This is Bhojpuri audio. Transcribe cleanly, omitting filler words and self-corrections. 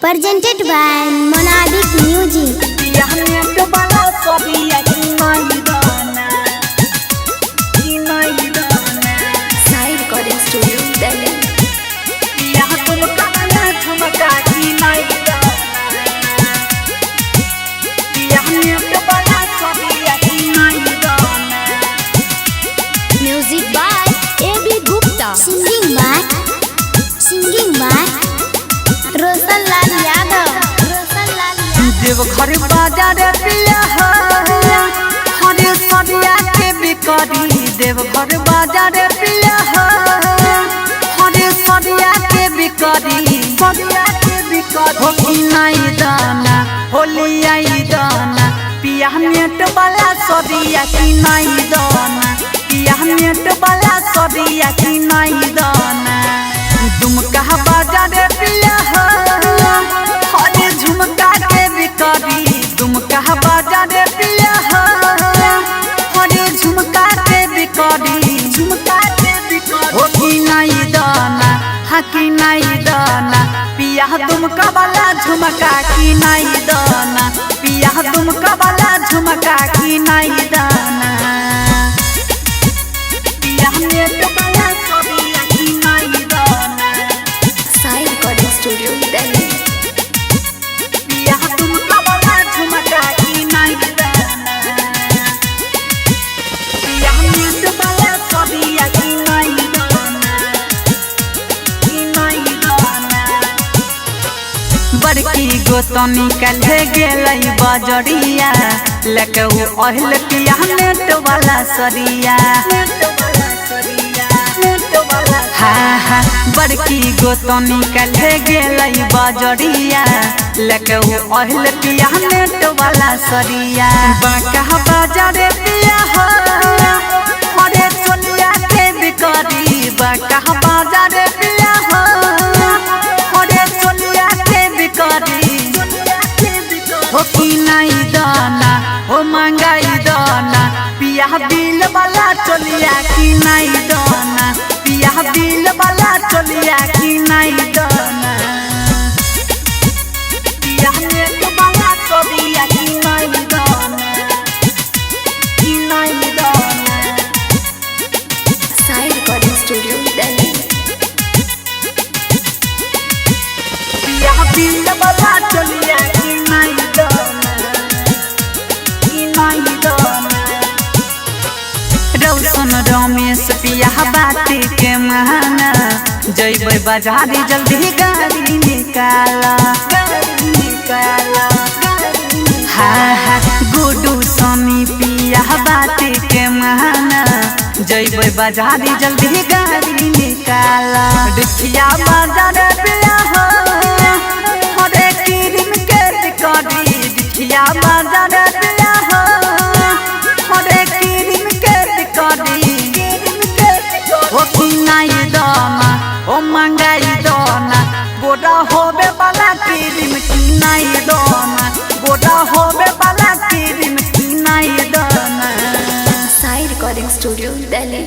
Presented by Monadic Music. Sai Recording Studio, Delhi. Music by A.B. Gupta. Singing by Roshan Lal Yadav. Deoghar बाजार पिया हरे सरिया के बिकरी देवघर बाजार पिया हरे सरिया के बिकरी होली नहीं दाना होली आई दाना पिया नेट वाला सरिया की नहीं दाना पिया नेट वाला सरिया की नहीं दाना दुमका बाजार पिया हरे झुमका के बिकरी दुमका बाजार पिया हरे झुमका के बिकरी हो कि नहीं दाना हकी नहीं दाना पिया दुमका वाला झुमका की नहीं दाना पिया दुमका वाला झुमका की नहीं दाना पिया नेट वाला सरिया की नहीं दाना Sai Recording Studio, Delhi. पिया दुमका वाला झुमका की नहीं दाना पिया नेट वाला सरिया की नहीं दाना बड़की गोतनी कल्हे गेलई बजरिया लेके उ अहिल पिया नेट वाला सरिया हाँ बड़की गोतनी कल्हे गेलई बजरिया लेके उ अहिल पिया नेट वाला सरिया बाका बाजार पिया हरे चोलिया के बिकरी बाका बाजार पिया हरे चोलिया के बिकरी हो कि नहीं दाना हो महंगाई दाना पिया बिल वाला चोलिया की नहीं दाना पिया बिल वाला चोलिया की नहीं दाना पिया नेट वाला चोलिया की नहीं दाना की नहीं दाना Sai Recording Studio, Delhi. पिया बिल वाला चोलिया की नहीं दाना की नहीं दाना रौशन रमेश पिया बाती के महाना जैबै बाजारी जल्दी गाड़ी निकाला हाँ गुडू सोनी पिया बाती के महाना जैबै बाजारी जल्दी गाड़ी निकाला दुखिया बाजार पिया हरे क्रीम के बिकरी दुखिया बाजार पिया हरे क्रीम के बिकरी हो कि नहीं दाना हो महंगाई दाना गोरा होबे वाला क्रीम की नहीं दाना गोरा होबे वाला क्रीम की नहीं दाना Sai Recording Studio, Delhi.